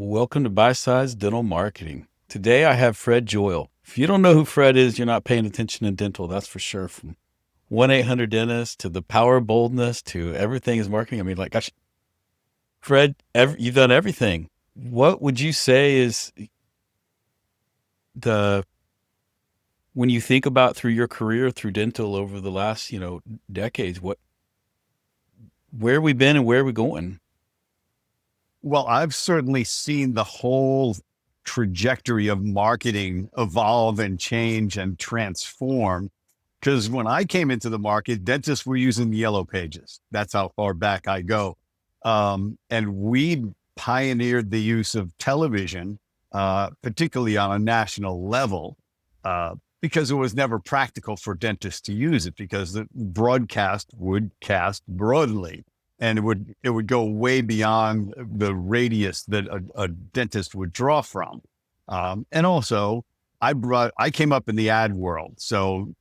Welcome to Bite Size Dental Marketing. Today I have Fred Joyal. If you don't know who Fred is, you're not paying attention in dental, that's for sure. From 1-800 Dentist to the power of boldness to everything is marketing. I mean, like, gosh, Fred, you've done everything. What would you say is the, when you think about through your career through dental over the last, decades, where we been and where are we going? Well, I've certainly seen the whole trajectory of marketing evolve and change and transform. Because when I came into the market, dentists were using the yellow pages. That's how far back I go. And we pioneered the use of television, particularly on a national level, because it was never practical for dentists to use it because the broadcast would cast broadly and it would go way beyond the radius that a dentist would draw from. And also, I came up in the ad world, so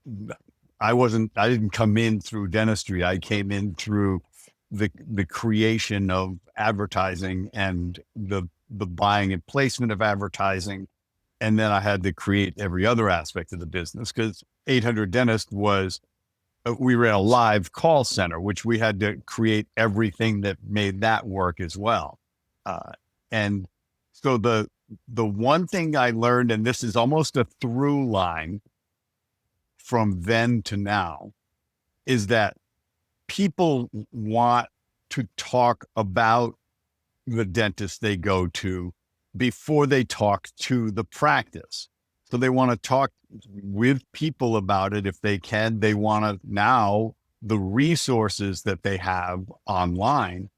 I didn't come in through dentistry. I came in through the creation of advertising and the buying and placement of advertising. And then I had to create every other aspect of the business because 800 Dentist was, we ran a live call center, which we had to create everything that made that work as well. And so the one thing I learned, and this is almost a through line from then to now, is that people want to talk about the dentist they go to before they talk to the practice. So they want to talk with people about it if they can. They want to now, the resources that they have online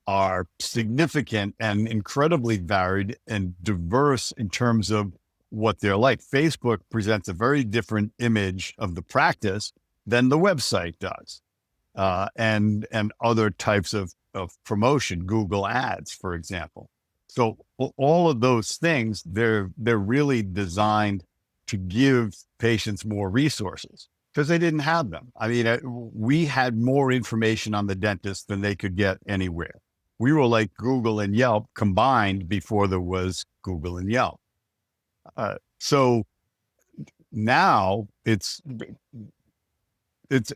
are significant and incredibly varied and diverse in terms of what they're like. Facebook presents a very different image of the practice than the website does. And other types of promotion, Google ads, for example. So all of those things, they're really designed to give patients more resources because they didn't have them. I mean, we had more information on the dentist than they could get anywhere. We were like Google and Yelp combined before there was Google and Yelp. So now it's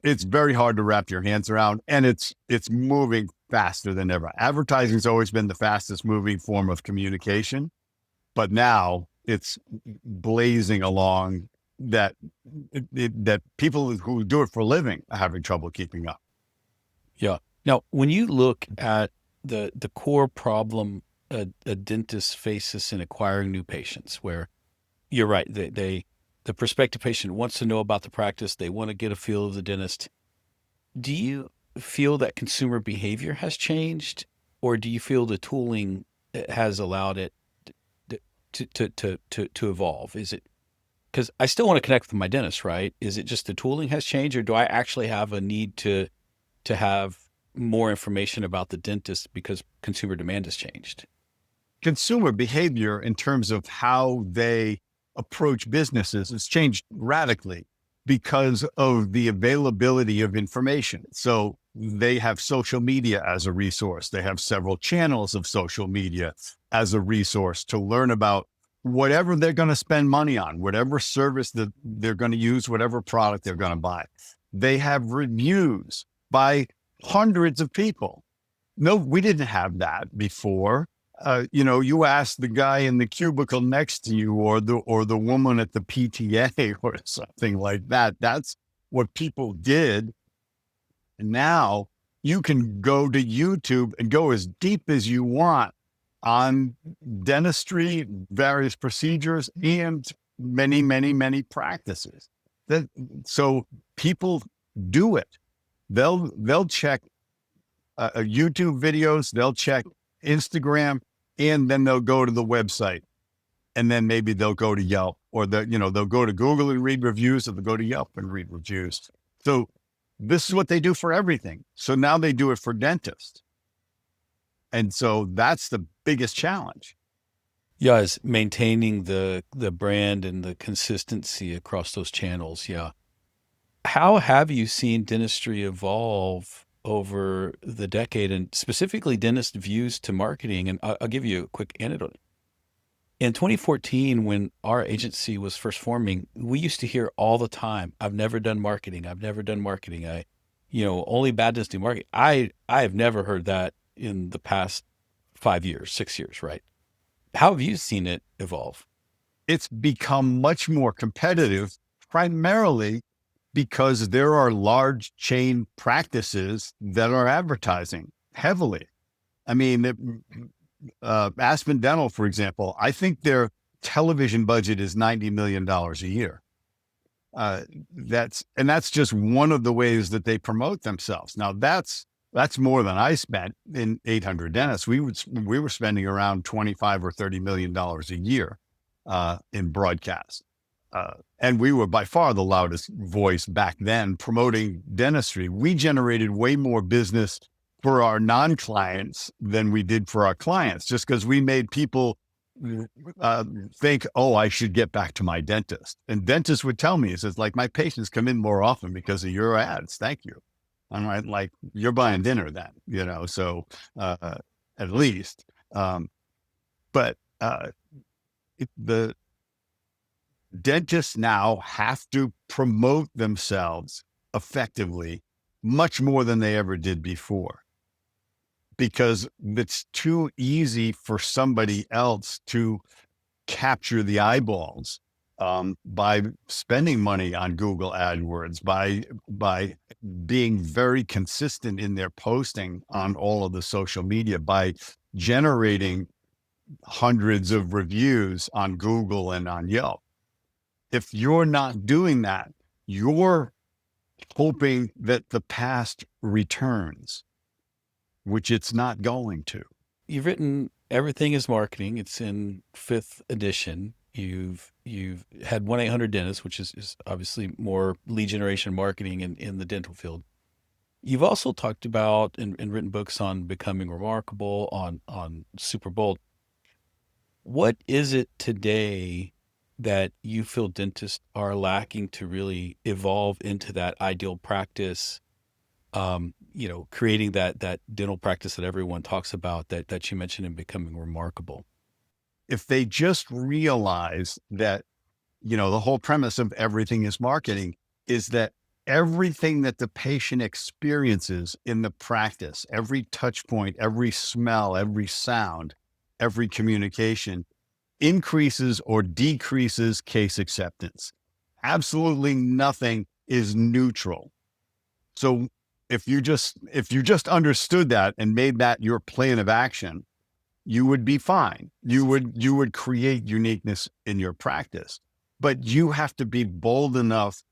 very hard to wrap your hands around, and it's moving faster than ever. Advertising's always been the fastest moving form of communication, but now it's blazing along that people who do it for a living are having trouble keeping up. Yeah. Now, when you look at the core problem a dentist faces in acquiring new patients, where you're right, the prospective patient wants to know about the practice, they want to get a feel of the dentist. Do you feel that consumer behavior has changed, or do you feel the tooling has allowed it to evolve? Is it because I still want to connect with my dentist, right? Is it just the tooling has changed, or do I actually have a need to have more information about the dentist because consumer demand has changed? Consumer behavior in terms of how they approach businesses has changed radically because of the availability of information. So they have social media as a resource. They have several channels of social media as a resource to learn about whatever they're going to spend money on, whatever service that they're going to use, whatever product they're going to buy. They have reviews by hundreds of people. No, we didn't have that before. You ask the guy in the cubicle next to you or the woman at the PTA or something like that. That's what people did. And now you can go to YouTube and go as deep as you want on dentistry, various procedures, and many, many, many practices. So people do it. They'll check YouTube videos, they'll check Instagram, and then they'll go to the website, and then maybe they'll go to Yelp, or they'll go to Google and read reviews, or they'll go to Yelp and read reviews. So this is what they do for everything. So now they do it for dentists, and so that's the biggest challenge. Yeah, is maintaining the brand and the consistency across those channels. Yeah. How have you seen dentistry evolve over the decade, and specifically dentist views to marketing? And I'll give you a quick anecdote. In 2014, when our agency was first forming, we used to hear all the time, "I've never done marketing. I've never done marketing. Only bad does do marketing." I have never heard that in the past 5 years, 6 years, right? How have you seen it evolve? It's become much more competitive, primarily because there are large chain practices that are advertising heavily. I mean, Aspen Dental, for example, I think their television budget is $90 million a year. Uh, that's just one of the ways that they promote themselves. Now that's more than I spent in 800 dentists. We were spending around 25 or $30 million a year in broadcast, and we were by far the loudest voice back then promoting dentistry. We generated way more business for our non-clients than we did for our clients, just because we made people uh, think, oh, I should get back to my dentist. And dentists would tell me, it says, like, my patients come in more often because of your ads. Thank you. I'm like, you're buying dinner then, so uh, at least. But the dentists now have to promote themselves effectively much more than they ever did before, because it's too easy for somebody else to capture the eyeballs by spending money on Google AdWords, by being very consistent in their posting on all of the social media, by generating hundreds of reviews on Google and on Yelp. If you're not doing that, you're hoping that the past returns, which it's not going to. You've written Everything is Marketing. It's in fifth edition. You've had 1-800 Dentist, which is obviously more lead generation marketing in the dental field. You've also talked about and written books on becoming remarkable, on Super Bold. What is it today that you feel dentists are lacking to really evolve into that ideal practice? Creating that dental practice that everyone talks about, that you mentioned in becoming remarkable. If they just realize that, the whole premise of everything is marketing is that everything that the patient experiences in the practice, every touch point, every smell, every sound, every communication increases or decreases case acceptance. Absolutely nothing is neutral. So if you just understood that and made that your plan of action, you would be fine. You would create uniqueness in your practice. But you have to be bold enough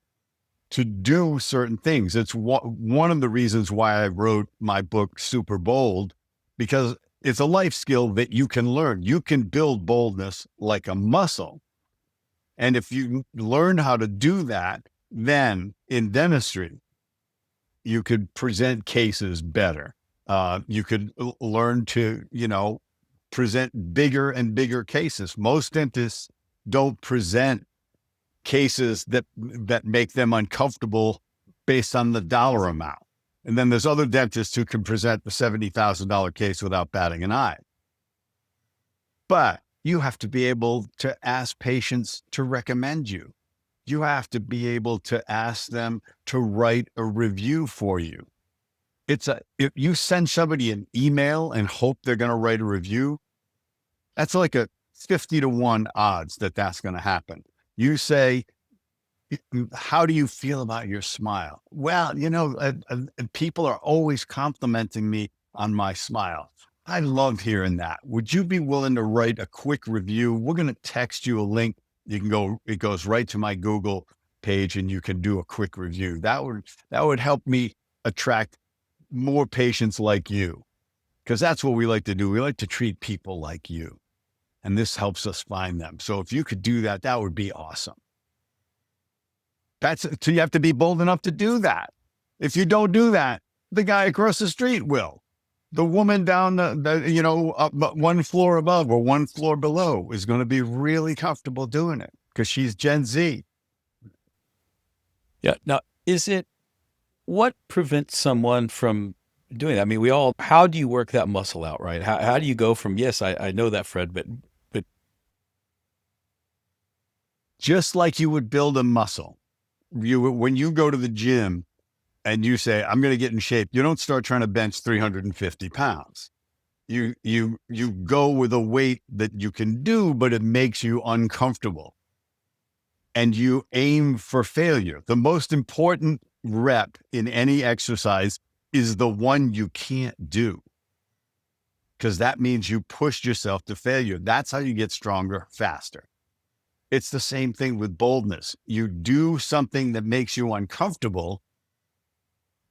to do certain things. It's one of the reasons why I wrote my book Super Bold, because it's a life skill that you can learn. You can build boldness like a muscle. And if you learn how to do that, then in dentistry, you could present cases better. You could learn to, present bigger and bigger cases. Most dentists don't present cases that make them uncomfortable based on the dollar amount. And then there's other dentists who can present the $70,000 case without batting an eye. But you have to be able to ask patients to recommend you. You have to be able to ask them to write a review for you. If you send somebody an email and hope they're going to write a review, that's like a 50-1 odds that that's going to happen. You say, how do you feel about your smile? Well, people are always complimenting me on my smile. I love hearing that. Would you be willing to write a quick review? We're going to text you a link. It goes right to my Google page and you can do a quick review. That would help me attract more patients like you, because that's what we like to do. We like to treat people like you, and this helps us find them. So if you could do that, that would be awesome. So you have to be bold enough to do that. If you don't do that, the guy across the street will. The woman down up one floor above or one floor below is going to be really comfortable doing it because she's Gen Z. Yeah. Now, what prevents someone from doing that? I mean, how do you work that muscle out, right? How do you go from, yes, I know that, Fred, but just like you would build a muscle. When you go to the gym and you say, I'm going to get in shape, you don't start trying to bench 350 pounds. You go with a weight that you can do, but it makes you uncomfortable, and you aim for failure. The most important rep in any exercise is the one you can't do, because that means you pushed yourself to failure. That's how you get stronger faster. It's the same thing with boldness. You do something that makes you uncomfortable,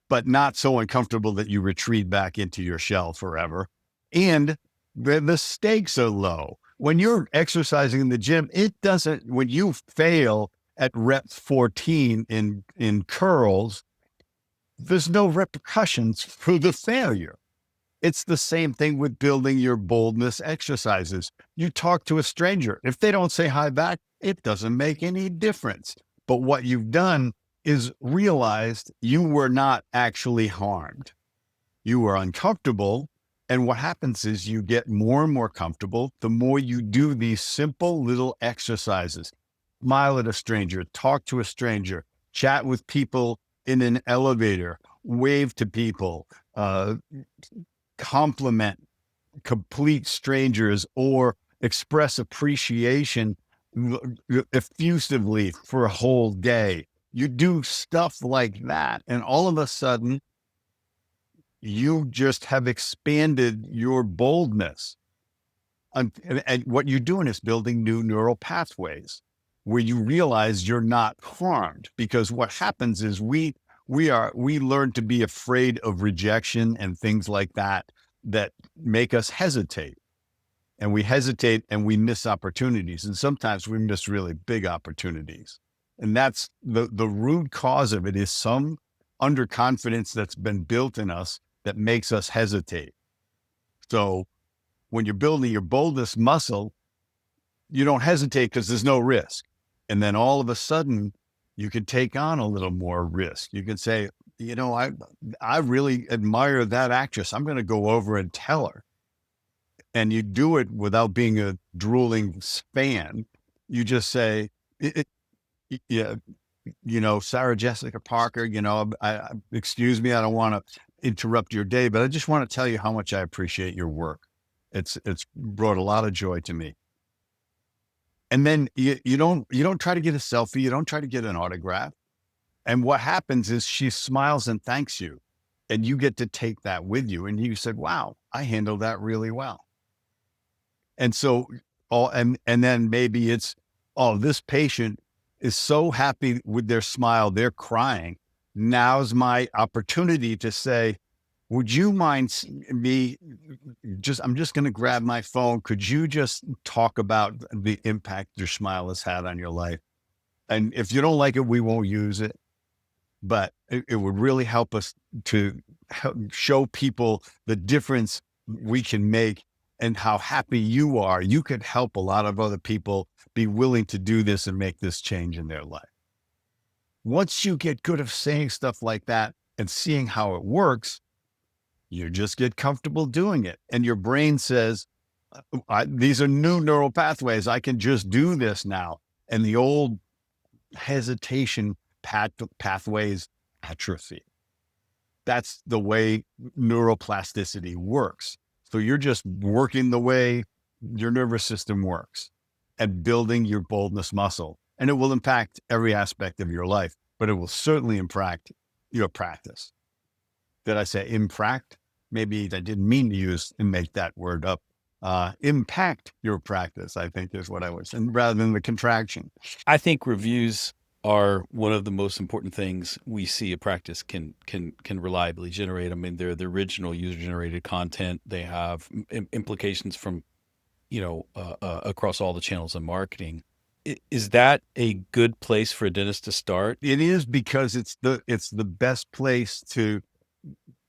but not so uncomfortable that you retreat back into your shell forever. And the stakes are low. When you're exercising in the gym, it doesn't, when you fail at rep 14 in curls, there's no repercussions for the failure. It's the same thing with building your boldness exercises. You talk to a stranger. If they don't say hi back, it doesn't make any difference. But what you've done is realized you were not actually harmed. You were uncomfortable. And what happens is you get more and more comfortable the more you do these simple little exercises. Smile at a stranger, talk to a stranger, chat with people in an elevator, wave to people, compliment complete strangers, or express appreciation effusively for a whole day. You do stuff like that, and all of a sudden, you just have expanded your boldness. And what you're doing is building new neural pathways where you realize you're not harmed. Because what happens is we learn to be afraid of rejection and things like that that make us hesitate. And we hesitate and we miss opportunities. And sometimes we miss really big opportunities. And that's the root cause of it, is some underconfidence that's been built in us that makes us hesitate. So when you're building your boldness muscle, you don't hesitate because there's no risk. And then all of a sudden you can take on a little more risk. You can say, I really admire that actress. I'm going to go over and tell her. And you do it without being a drooling fan. You just say, yeah, Sarah Jessica Parker, excuse me, I don't want to interrupt your day, but I just want to tell you how much I appreciate your work. It's brought a lot of joy to me. And then you don't try to get a selfie. You don't try to get an autograph. And what happens is she smiles and thanks you, and you get to take that with you. And you said, wow, I handled that really well. And so, and then maybe it's, oh, this patient is so happy with their smile, they're crying. Now's my opportunity to say, would you mind me I'm just going to grab my phone. Could you just talk about the impact your smile has had on your life? And if you don't like it, we won't use it. But it would really help us to show people the difference we can make and how happy you are. You could help a lot of other people be willing to do this and make this change in their life. Once you get good at saying stuff like that and seeing how it works, you just get comfortable doing it. And your brain says, these are new neural pathways. I can just do this now. And the old hesitation pathways atrophy. That's the way neuroplasticity works. So you're just working the way your nervous system works and building your boldness muscle. And it will impact every aspect of your life, but it will certainly impact your practice. Did I say impact? Maybe I didn't mean to use and make that word up. Impact your practice, I think is what I was, and rather than the contraction. I think reviews are one of the most important things we see a practice can reliably generate. I mean, they're the original user generated content. They have implications from, across all the channels of marketing. Is that a good place for a dentist to start? It is, because it's the best place to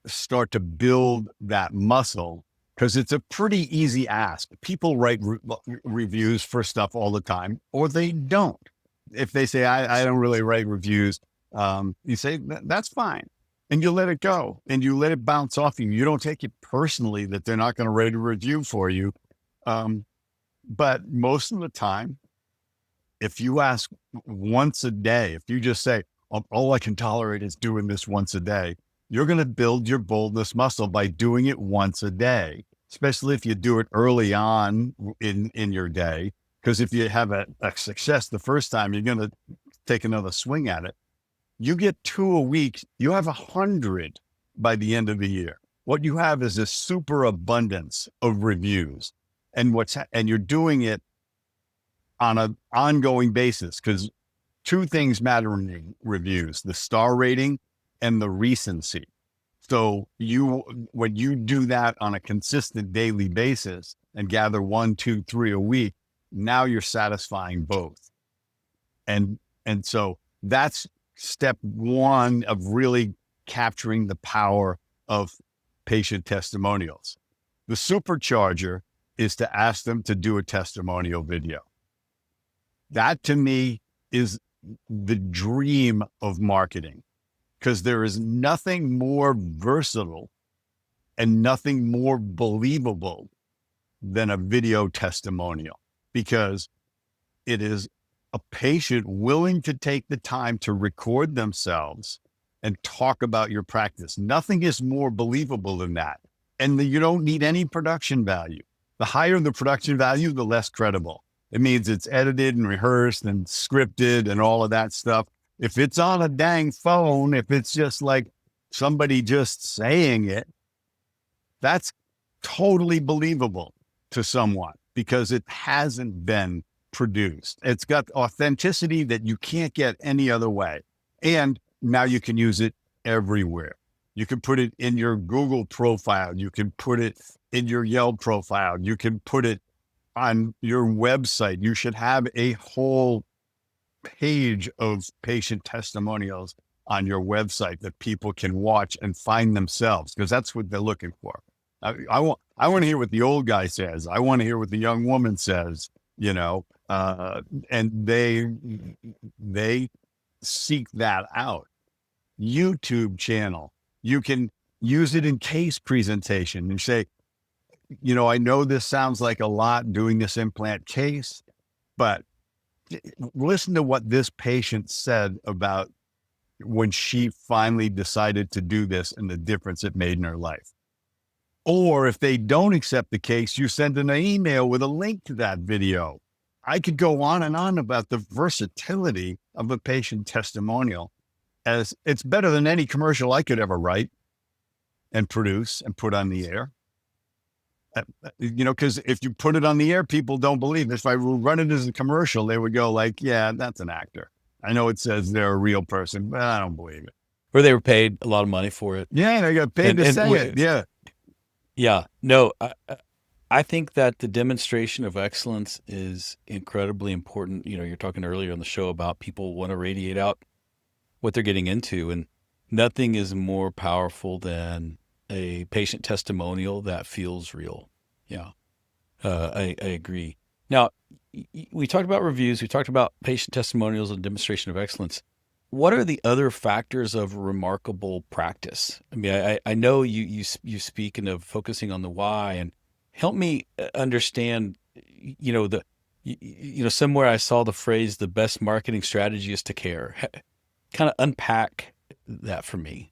start to build that muscle, because it's a pretty easy ask. People write reviews for stuff all the time, or they don't. If they say, I don't really write reviews, you say, that's fine. And you let it go and you let it bounce off you. You don't take it personally that they're not going to write a review for you. But most of the time, if you ask once a day, if you just say, all I can tolerate is doing this once a day, you're going to build your boldness muscle by doing it once a day, especially if you do it early on in your day. Because if you have a success the first time, you're going to take another swing at it. You get 2 a week, you have 100 by the end of the year. What you have is a super abundance of reviews, and and you're doing it on an ongoing basis, because two things matter in reviews: the star rating and the recency. So when you do that on a consistent daily basis and gather 1, 2, 3 a week, now you're satisfying both. And so that's step one of really capturing the power of patient testimonials. The supercharger is to ask them to do a testimonial video. That to me is the dream of marketing, because there is nothing more versatile and nothing more believable than a video testimonial, because it is a patient willing to take the time to record themselves and talk about your practice. Nothing is more believable than that. And you don't need any production value. The higher the production value, the less credible. It means it's edited and rehearsed and scripted and all of that stuff. If it's on a dang phone, if it's just like somebody just saying it, that's totally believable to someone because it hasn't been produced. It's got authenticity that you can't get any other way. And now you can use it everywhere. You can put it in your Google profile. You can put it in your Yelp profile. You can put it on your website. You should have a whole page of patient testimonials on your website that people can watch and find themselves, because that's what they're looking for. I want to hear what the old guy says. I want to hear what the young woman says, and they seek that out. YouTube channel, you can use it in case presentation and say, I know this sounds like a lot doing this implant case, but listen to what this patient said about when she finally decided to do this and the difference it made in her life. Or if they don't accept the case, you send an email with a link to that video. I could go on and on about the versatility of a patient testimonial, as it's better than any commercial I could ever write and produce and put on the air. Because if you put it on the air, people don't believe it. If I run it as a commercial, they would go like, yeah, that's an actor. I know it says they're a real person, but I don't believe it. Or they were paid a lot of money for it. Yeah, they got paid to say it. Yeah. Yeah. No, I think that the demonstration of excellence is incredibly important. You're talking earlier on the show about people want to radiate out what they're getting into, and nothing is more powerful than a patient testimonial that feels real. Yeah. I agree. Now, we talked about reviews, we talked about patient testimonials and demonstration of excellence. What are the other factors of remarkable practice? I mean, I know you speaking of focusing on the why, and help me understand. Somewhere I saw the phrase, "The best marketing strategy is to care." Kind of unpack that for me.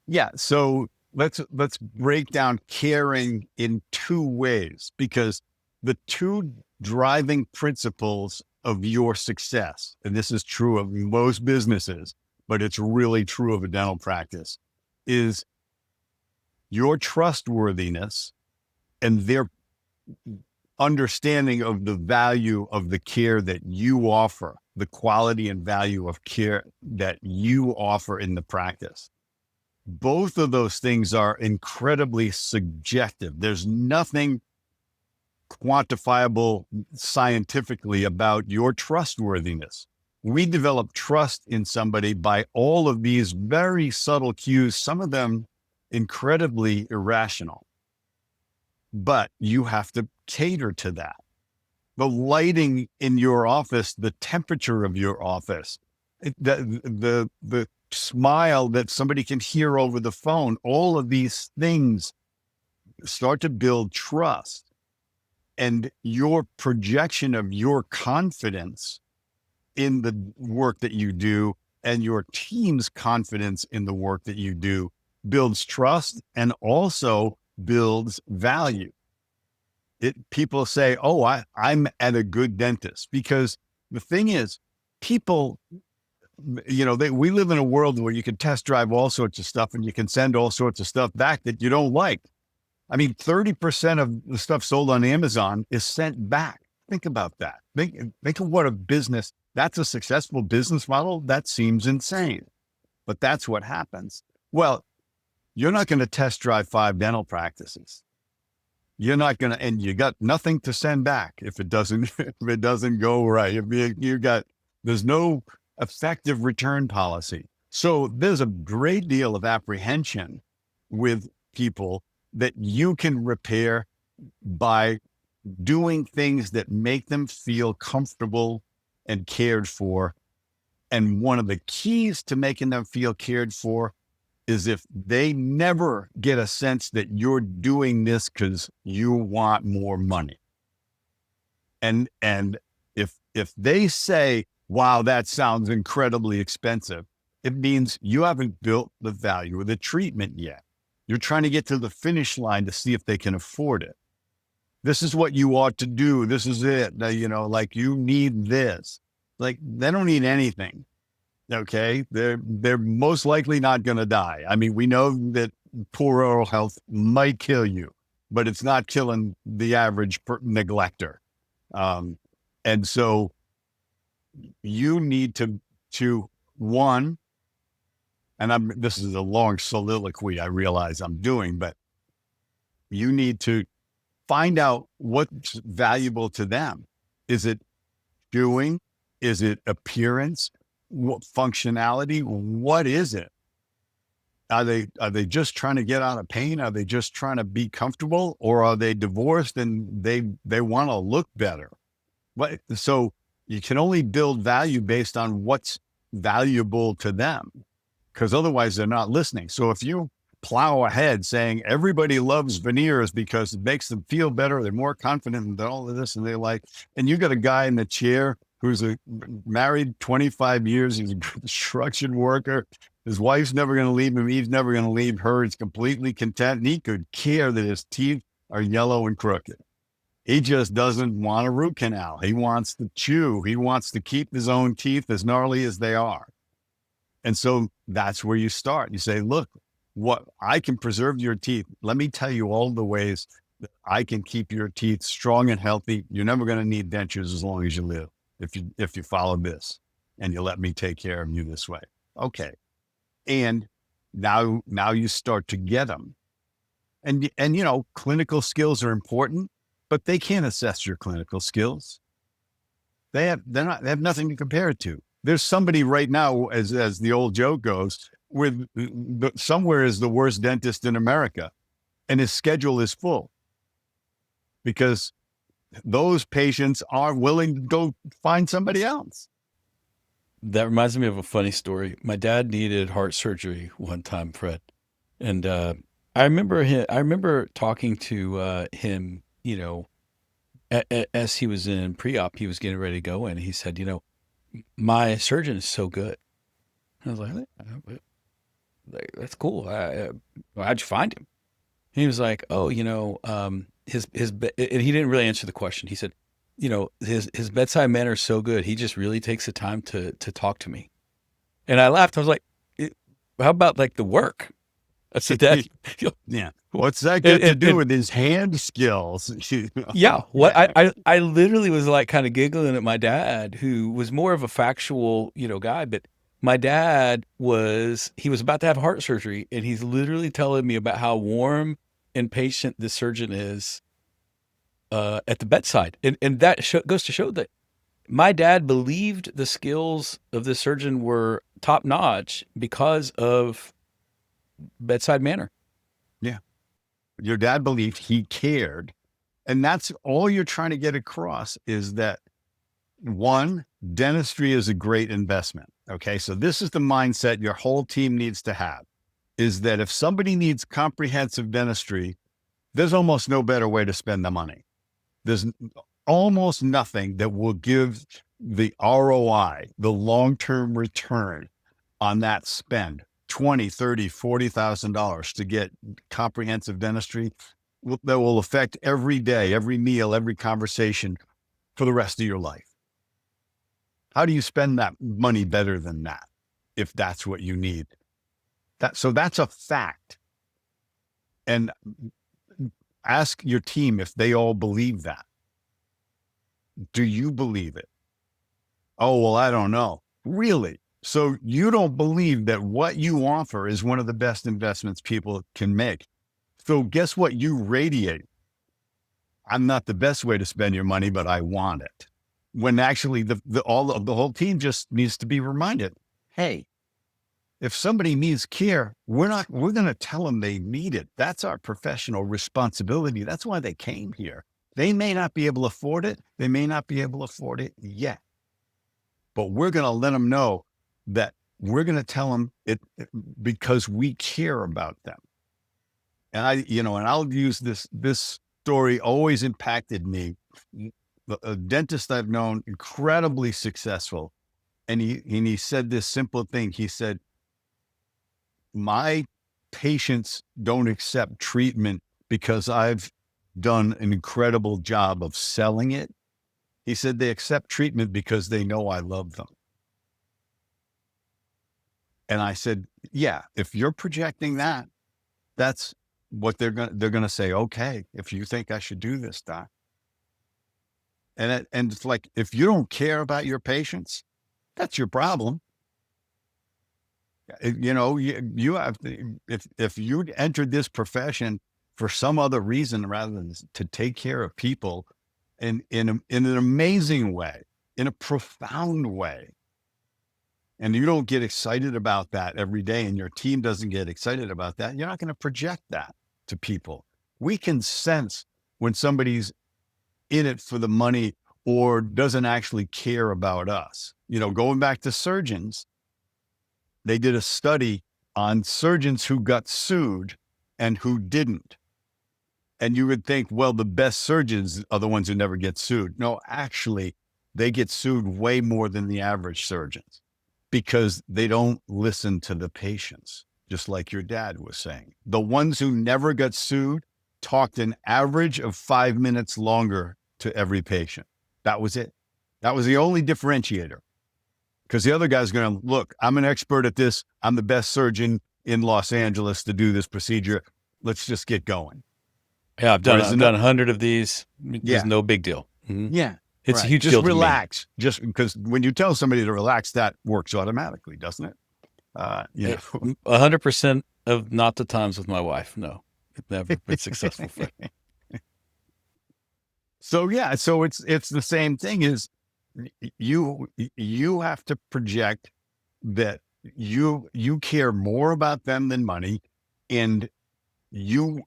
Yeah. So let's break down caring in two ways, because the two driving principles of your success, and this is true of most businesses, but it's really true of a dental practice, is your trustworthiness and their understanding of the value of the care that you offer, the quality and value of care that you offer in the practice. Both of those things are incredibly subjective. There's nothing quantifiable scientifically about your trustworthiness. We develop trust in somebody by all of these very subtle cues, some of them incredibly irrational, but you have to cater to that. The lighting in your office, the temperature of your office, the smile that somebody can hear over the phone, all of these things start to build trust. And your projection of your confidence in the work that you do and your team's confidence in the work that you do builds trust and also builds value. People say, oh, I'm at a good dentist, because the thing is, people, we live in a world where you can test drive all sorts of stuff and you can send all sorts of stuff back that you don't like. I mean, 30% of the stuff sold on Amazon is sent back. Think about that. Think of what a business, that's a successful business model. That seems insane, but that's what happens. Well, you're not going to test drive 5 dental practices. You're not going to, and you got nothing to send back if it doesn't, if it doesn't go right. There's no effective return policy. So there's a great deal of apprehension with people that you can repair by doing things that make them feel comfortable and cared for. And one of the keys to making them feel cared for is if they never get a sense that you're doing this because you want more money. And if they say, wow, that sounds incredibly expensive, it means you haven't built the value of the treatment yet. You're trying to get to the finish line to see if they can afford it. This is what you ought to do. This is it. Like, you need this. Like, they don't need anything. Okay. They're most likely not going to die. I mean, we know that poor oral health might kill you, but it's not killing the average neglector. And so you need to one, and this is a long soliloquy I realize I'm doing, but you need to find out what's valuable to them. Is it doing? Is it appearance? What functionality? What is it? Are they just trying to get out of pain? Are they just trying to be comfortable, or are they divorced and they want to look better? So you can only build value based on what's valuable to them, because otherwise they're not listening. So if you plow ahead saying everybody loves veneers because it makes them feel better, they're more confident and all of this, and and you got a guy in the chair who's married 25 years, he's a construction worker, his wife's never going to leave him, he's never going to leave her, he's completely content, and he could care that his teeth are yellow and crooked. He just doesn't want a root canal. He wants to chew. He wants to keep his own teeth as gnarly as they are. And so that's where you start. You say, look, I can preserve your teeth. Let me tell you all the ways that I can keep your teeth strong and healthy. You're never going to need dentures as long as you live if you follow this and you let me take care of you this way. Okay. And now you start to get them. And clinical skills are important, but they can't assess your clinical skills. They have nothing to compare it to. There's somebody right now, as the old joke goes, with somewhere is the worst dentist in America, and his schedule is full because those patients are willing to go find somebody else. That reminds me of a funny story. My dad needed heart surgery one time, Fred, and I remember talking to him. As he was in pre-op, he was getting ready to go in. He said, my surgeon is so good. I was that's cool. How'd you find him? He was like, oh, and he didn't really answer the question. He said, his bedside manner is so good. He just really takes the time to talk to me. And I laughed. I was like, how about like the work? I said, Dad, yeah. What's that got to do with his hand skills? Yeah. I literally was like kind of giggling at my dad, who was more of a factual, guy, but my dad he was about to have heart surgery, and he's literally telling me about how warm and patient the surgeon is at the bedside. And that goes to show that my dad believed the skills of the surgeon were top notch because of bedside manner. Yeah. Your dad believed he cared. And that's all you're trying to get across, is that one, dentistry is a great investment. Okay. So this is the mindset your whole team needs to have, is that if somebody needs comprehensive dentistry, there's almost no better way to spend the money. There's almost nothing that will give the ROI, the long-term return on that spend, 20, 30, $40,000 to get comprehensive dentistry that will affect every day, every meal, every conversation for the rest of your life. How do you spend that money better than that if that's what you need? So that's a fact. And ask your team if they all believe that. Do you believe it? Oh, well, I don't know. Really? So you don't believe that what you offer is one of the best investments people can make. So guess what you radiate? I'm not the best way to spend your money, but I want it. When actually the whole team just needs to be reminded, hey, if somebody needs care, we're going to tell them they need it. That's our professional responsibility. That's why they came here. They may not be able to afford it. They may not be able to afford it yet, but we're going to let them know that we're going to tell them because we care about them. And and I'll use this story always impacted me. A dentist I've known, incredibly successful. And he said this simple thing. He said, my patients don't accept treatment because I've done an incredible job of selling it. He said they accept treatment because they know I love them. And I said, yeah, if you're projecting that, that's what they're going to say. Okay, if you think I should do this, doc. And it's like, if you don't care about your patients, that's your problem. You have to, if you entered this profession for some other reason rather than to take care of people in an amazing way, in a profound way, and you don't get excited about that every day, and your team doesn't get excited about that, you're not going to project that to people. We can sense when somebody's in it for the money or doesn't actually care about us. Going back to surgeons, they did a study on surgeons who got sued and who didn't. And you would think, well, the best surgeons are the ones who never get sued. No, actually, they get sued way more than the average surgeons because they don't listen to the patients, just like your dad was saying. The ones who never got sued talked an average of 5 minutes longer to every patient. That was it. That was the only differentiator. Because the other guy's going to look, I'm an expert at this. I'm the best surgeon in Los Angeles to do this procedure. Let's just get going. Yeah, I've Whereas done 100 of these. There's yeah, no big deal. Mhm. yeah, It's a right. huge Just deal to me. relax. Just because when you tell somebody to relax, that works automatically, doesn't it? You know. 100% of not the times with my wife. No, it's never been successful for. So yeah, so it's the same thing. Is you have to project that you care more about them than money, and you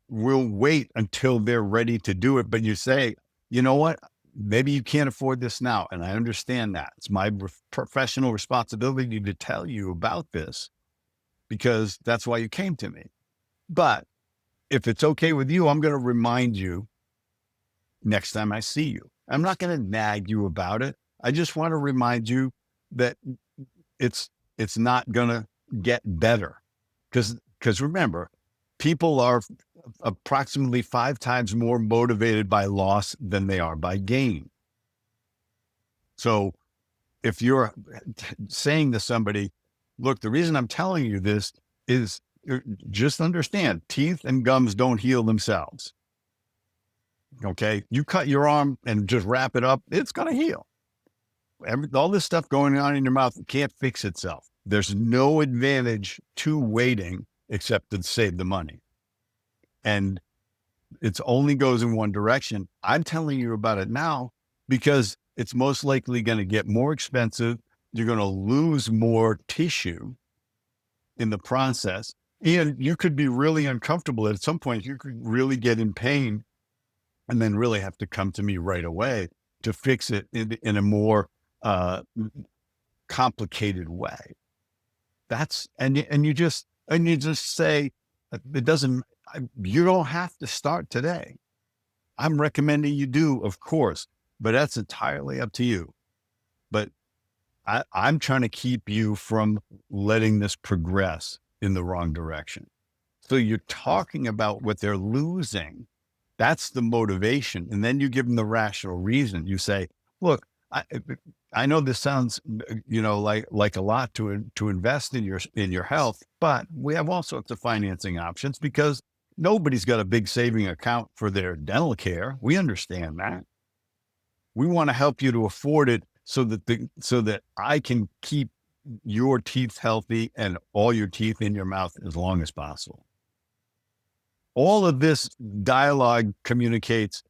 will wait until they're ready to do it. But you say, you know what? Maybe you can't afford this now. And I understand that. It's my professional responsibility to tell you about this because that's why you came to me. But if it's okay with you, I'm going to remind you next time I see you. I'm not going to nag you about it. I just want to remind you that it's it's not going to get better because remember, people are approximately 5 times more motivated by loss than they are by gain. So if you're saying to somebody, look, the reason I'm telling you this is just understand teeth and gums don't heal themselves. Okay. You cut your arm and just wrap it up, it's going to heal. All this stuff going on in your mouth can't fix itself. There's no advantage to waiting except to save the money. And it's only goes in one direction. I'm telling you about it now because it's most likely going to get more expensive. You're going to lose more tissue in the process. And you could be really uncomfortable at some point. You could really get in pain and then really have to come to me right away to fix it in a more uh, complicated way. And you just say it doesn't. You don't have to start today. I'm recommending you do, of course, but that's entirely up to you. but I'm trying to keep you from letting this progress in the wrong direction. So you're talking about what they're losing. That's the motivation. And then you give them the rational reason. You say, look, I, I know this sounds, like a lot to invest in your health, but we have all sorts of financing options because nobody's got a big saving account for their dental care. We understand that. We want to help you to afford it so that I can keep your teeth healthy and all your teeth in your mouth as long as possible. All of this dialogue communicates,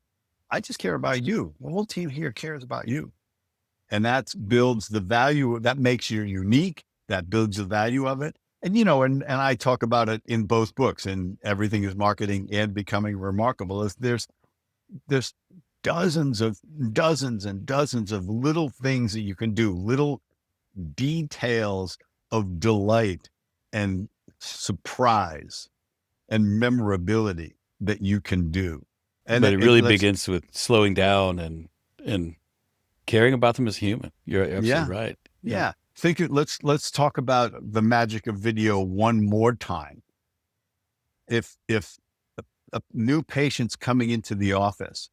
I just care about you. The whole team here cares about you. And that builds the value, that makes you unique, that builds the value of it. And, and I talk about it in both books, and Everything is Marketing and Becoming Remarkable. Is there's dozens and dozens of little things that you can do, little details of delight and surprise and memorability that you can do. And But it really let's, begins with slowing down and caring about them as human. You're yeah, absolutely right. Yeah. yeah. Let's talk about the magic of video one more time. If a new patient's coming into the office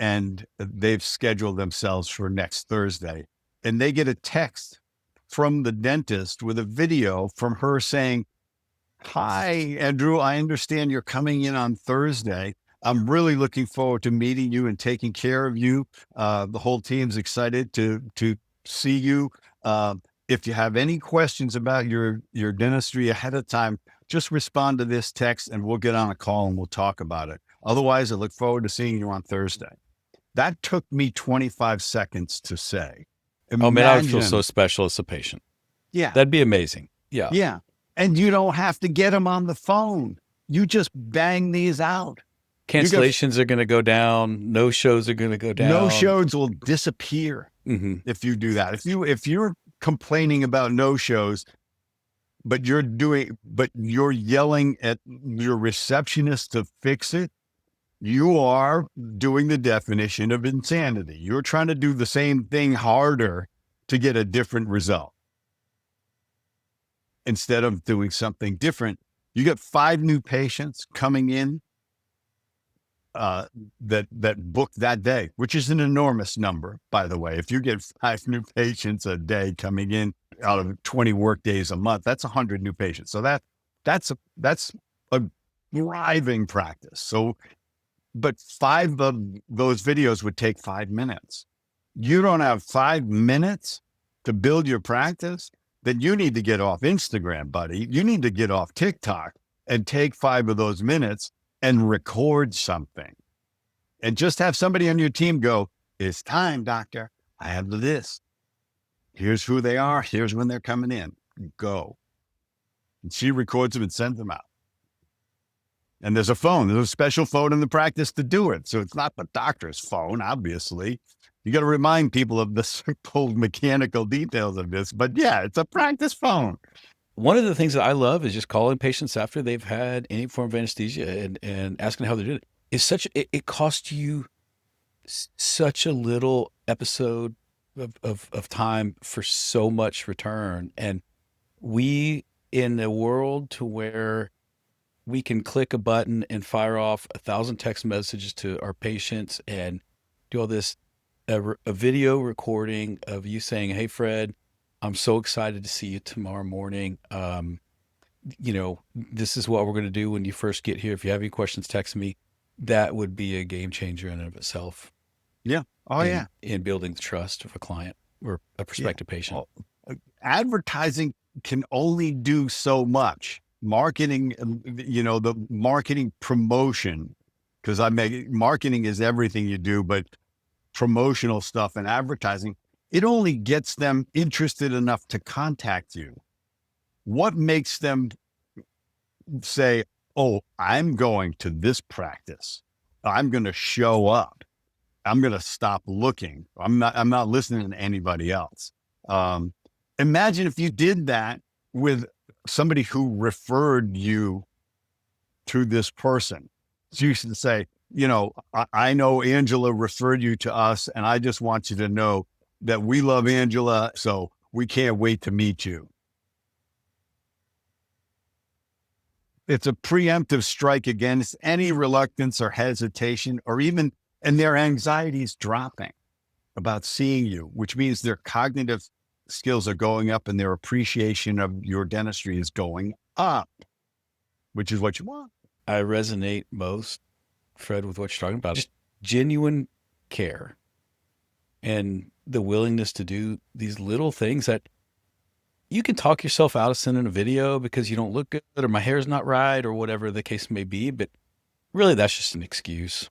and they've scheduled themselves for next Thursday, and they get a text from the dentist with a video from her saying, "Hi, Andrew, I understand you're coming in on Thursday. I'm really looking forward to meeting you and taking care of you. The whole team's excited to see you. If you have any questions about your dentistry ahead of time, just respond to this text and we'll get on a call and we'll talk about it. Otherwise, I look forward to seeing you on Thursday." That took me 25 seconds to say. Oh man, I would feel so Imagine. special as a patient. Yeah. That'd be amazing. Yeah. Yeah. And you don't have to get them on the phone. You just bang these out. You get Cancellations are going to go down. No shows are going to go no down. shows will disappear Hmm. if you do that. If you're complaining about no shows, but you're yelling at your receptionist to fix it, you are doing the definition of insanity. You're trying to do the same thing harder to get a different result instead of doing something different. You get 5 new patients coming in that book that day, which is an enormous number, by the way. If you get 5 new patients a day coming in out of 20 work days a month, that's 100 new patients. So that's a thriving practice. So, but 5 of those videos would take 5 minutes. You don't have 5 minutes to build your practice, then you need to get off Instagram, buddy. You need to get off TikTok and take 5 of those minutes and record something. And just have somebody on your team go, "It's time, doctor. I have this. Here's who they are. Here's when they're coming in. Go." And she records them and sends them out. And there's a special phone in the practice to do it. So it's not the doctor's phone, obviously. You got to remind people of the simple mechanical details of this. But yeah, it's a practice phone. One of the things that I love is just calling patients after they've had any form of anesthesia and asking how they're doing. It costs you such a little episode of time for so much return. And we, in a world to where we can click a button and fire off 1,000 text messages to our patients and do all this, a video recording of you saying, "Hey, Fred, I'm so excited to see you tomorrow morning. This is what we're going to do when you first get here. If you have any questions, text me." That would be a game changer in and of itself Yeah. Oh, yeah. in building the trust of a client or a Yeah. prospective patient. Advertising can only do so much. Marketing, the marketing promotion, because marketing is everything you do, but promotional stuff and advertising, it only gets them interested enough to contact you. What makes them say, "Oh, I'm going to this practice. I'm going to show up. I'm going to stop looking. I'm not listening to anybody else." Imagine if you did that with somebody who referred you to this person. So you should say, "I know Angela referred you to us, and I just want you to know that we love Angela, so we can't wait to meet you. It's a preemptive strike against any reluctance or hesitation, or even, and their anxiety is dropping about seeing you, which means their cognitive skills are going up and their appreciation of your dentistry is going up, which is what you want. I resonate most, Fred, with what you're talking about. Just genuine care and the willingness to do these little things that you can talk yourself out of sending a video because you don't look good or my hair's not right or whatever the case may be. But really, that's just an excuse,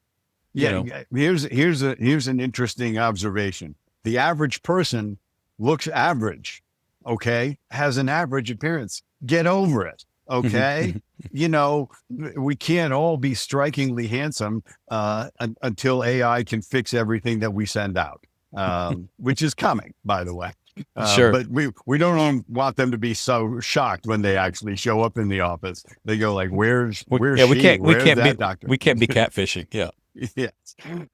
you Yeah, know? here's an interesting observation. The average person looks average, okay? Has an average appearance. Get over it, okay? We can't all be strikingly handsome until AI can fix everything that we send out, which is coming, by the way. Sure. But we don't want them to be so shocked when they actually show up in the office. They go like, "Where's Yeah, we she? can't we Where's can't be that doctor?" we can't be catfishing. Yeah. Yes.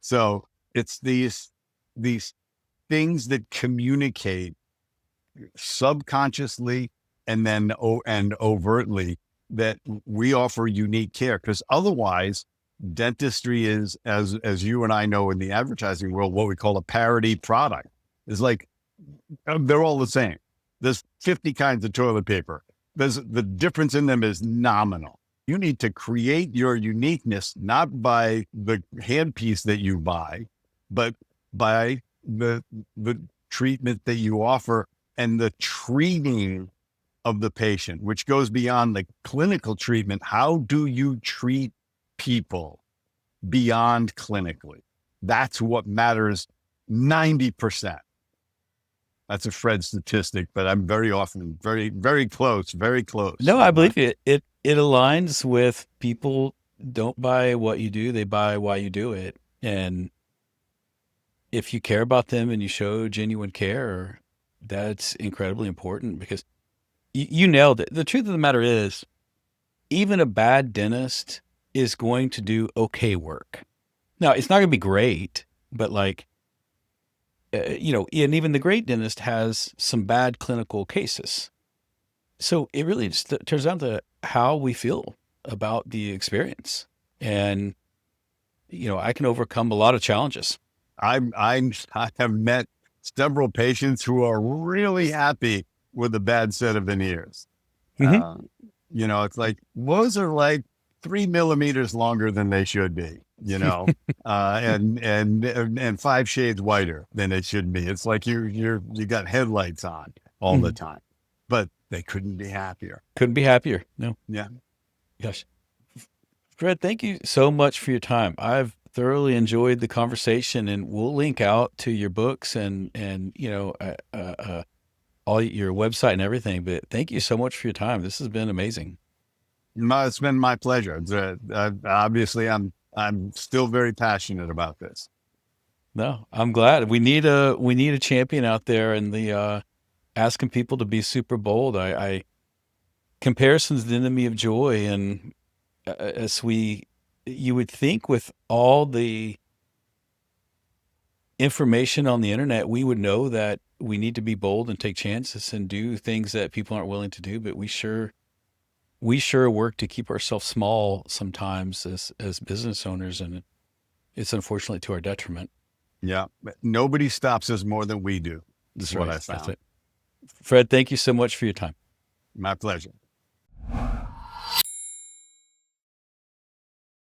So it's these things that communicate subconsciously and then and overtly that we offer unique care, because otherwise dentistry is, as you and I know in the advertising world, what we call a parody product. It's like they're all the same. There's 50 kinds of toilet paper. The difference in them is nominal. You need to create your uniqueness, not by the handpiece that you buy, but by the treatment that you offer and the treating of the patient, which goes beyond the clinical treatment. How do you treat people beyond clinically? That's what matters 90%. That's a Fred statistic, but I'm very often very close, very close. No, I believe it. It aligns with people don't buy what you do, they buy why you do it. And if you care about them and you show genuine care, that's incredibly important because you nailed it. The truth of the matter is, even a bad dentist is going to do okay work. Now, it's not going to be great, but and even the great dentist has some bad clinical cases. So it really just turns down to how we feel about the experience. And, I can overcome a lot of challenges. I have met several patients who are really happy with a bad set of veneers. Hmm. Uh, it's like those are like 3 millimeters longer than they should be. And 5 shades whiter than it should be. It's like you got headlights on all the time, but they couldn't be happier. Couldn't be happier. No. Yeah. Gosh. Fred, thank you so much for your time. I've thoroughly enjoyed the conversation, and we'll link out to your books and all your website and everything. But thank you so much for your time. This has been amazing. No, it's been my pleasure. Obviously, I'm still very passionate about this. No, I'm glad. We need a champion out there in the asking people to be super bold. I comparison's the enemy of joy, and as you would think with all the information on the internet, we would know that we need to be bold and take chances and do things that people aren't willing to do. But we sure work to keep ourselves small sometimes as business owners, and it's unfortunately to our detriment. Yeah. Nobody stops us more than we do. This That's is what right. I That's found. it. Fred, thank you so much for your time. My pleasure.